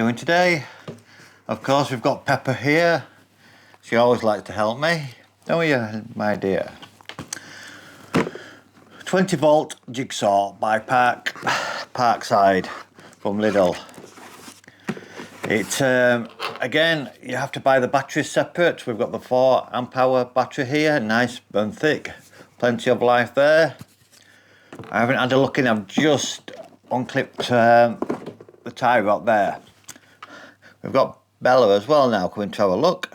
doing today? Of course, we've got Peppa here. She always likes to help me. Oh yeah, my dear. 20 volt jigsaw by Parkside from Lidl. It again, you have to buy the batteries separate. We've got the 4 amp hour battery here, nice and thick, plenty of life there. I haven't had a look in. I've just unclipped the tie rod there. We've got Bella as well now coming to have a look.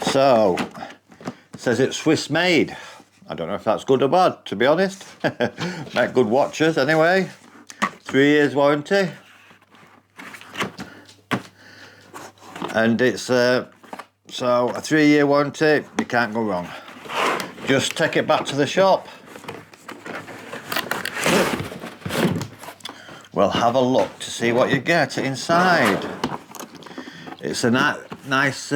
So, it says it's Swiss made. I don't know if that's good or bad, to be honest. Make good watches anyway. 3 years warranty. And it's so a 3-year warranty, you can't go wrong. Just take it back to the shop. We'll have a look to see what you get inside. It's a nice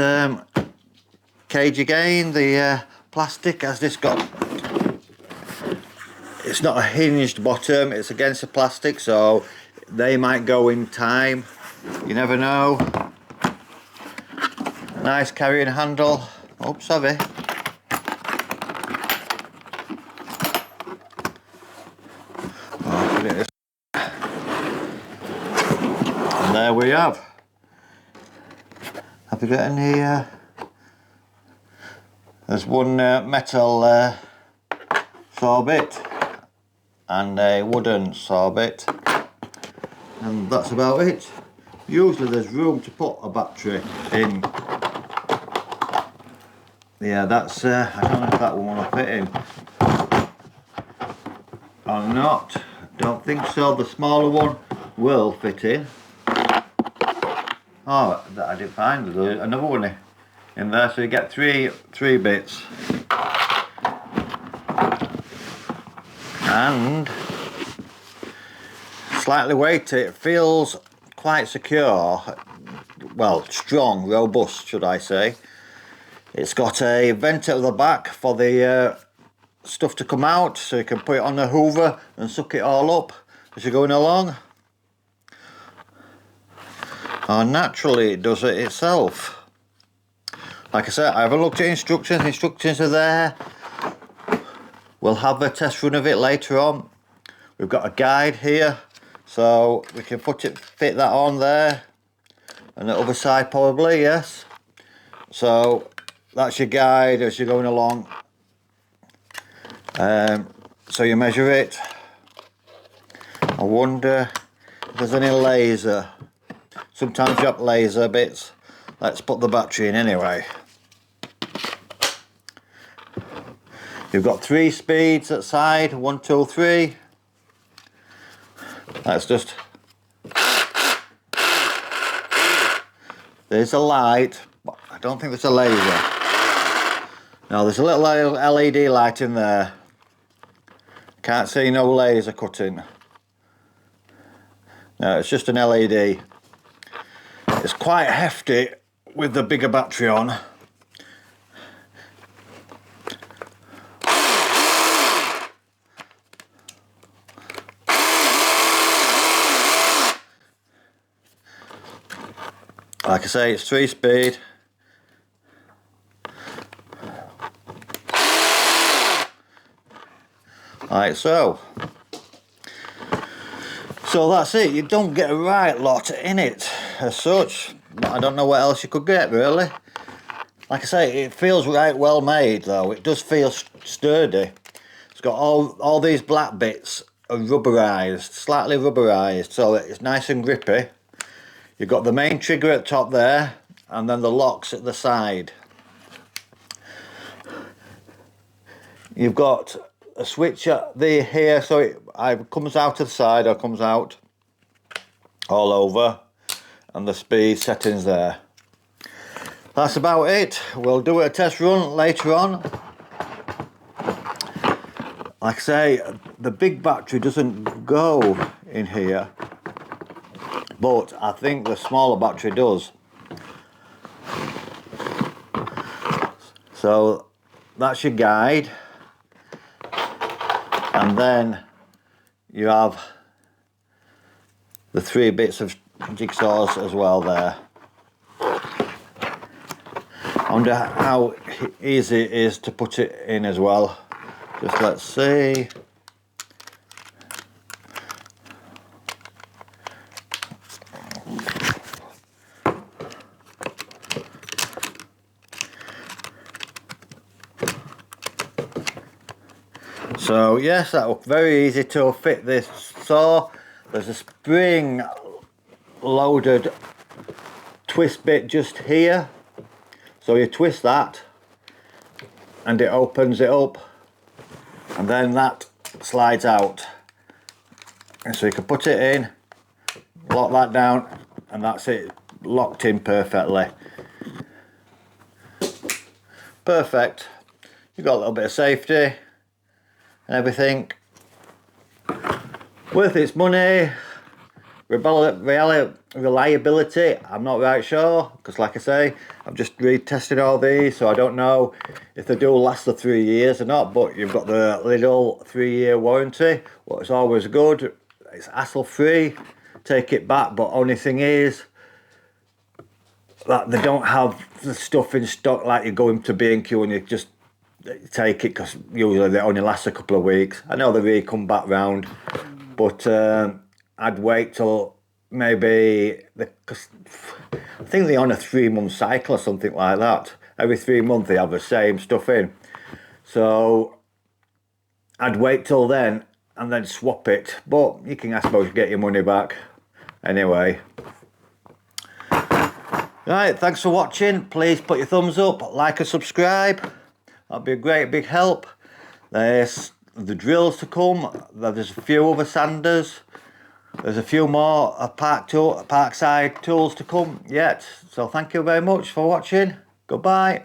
cage again. The plastic has this got, it's not a hinged bottom, it's against the plastic, so they might go in time, you never know. Nice carrying handle. Oops, sorry. And there we have. Have we got any? There's one metal saw bit and a wooden saw bit, and that's about it. Usually there's room to put a battery in. Yeah, that's I don't know if that one will fit in or not. Don't think so. The smaller one will fit in. Oh, that I didn't find. There's another one in there, so you get three bits. And slightly weighty. It feels quite secure. Well, strong, robust, should I say. It's got a vent at the back for the stuff to come out, so you can put it on the hoover and suck it all up as you're going along. Oh, naturally it does it itself. Like I said, I haven't looked at instructions. Instructions are there. We'll have a test run of it later on. We've got a guide here, so we can fit that on there, and the other side probably, yes. So that's your guide as you're going along. So you measure it. I wonder if there's any laser. Sometimes you have laser bits. Let's put the battery in anyway. You've got 3 speeds at side, 1, 2, 3. Let's just. There's a light, but I don't think there's a laser. No, there's a little LED light in there. Can't see no laser cutting. No, it's just an LED. It's quite hefty with the bigger battery on. Like I say, it's 3 speed. Like so. So that's it. You don't get a right lot in it as such, but I don't know what else you could get really. Like I say, it feels right well made though. It does feel sturdy. It's got all these black bits are rubberized, slightly rubberized, so it's nice and grippy. You've got the main trigger at the top there, and then the locks at the side. You've got a switch at the here, so it either comes out to the side or comes out all over, and the speed settings there. That's about it. We'll do a test run later on. Like I say, the big battery doesn't go in here, but I think the smaller battery does. So that's your guide, and then you have the 3 bits of jigsaws as well there. I wonder how easy it is to put it in as well. Just let's see. So yes, that was very easy to fit this saw. There's a spring loaded twist bit just here. So you twist that and it opens it up, and then that slides out. And so you can put it in, lock that down, and that's it, locked in perfectly. Perfect. You've got a little bit of safety and everything. Worth its money. Reliability, I'm not right sure, because like I say, I've just retested all these, so I don't know if they do last the 3 years or not. But you've got the Lidl 3-year warranty, what's always good. It's hassle free, take it back, but only thing is that they don't have the stuff in stock like you go into B&Q and you just take it, because usually they only last a couple of weeks. I know they really come back round, but I'd wait till maybe, because I think they're on a 3-month cycle or something like that. Every 3 months they have the same stuff in. So I'd wait till then and then swap it. But you can, I suppose, get your money back anyway. Right, thanks for watching. Please put your thumbs up, like and subscribe. That'd be a great big help. There's the drills to come. There's a few other sanders. There's a few more Parkside tools to come yet. So thank you very much for watching. Goodbye.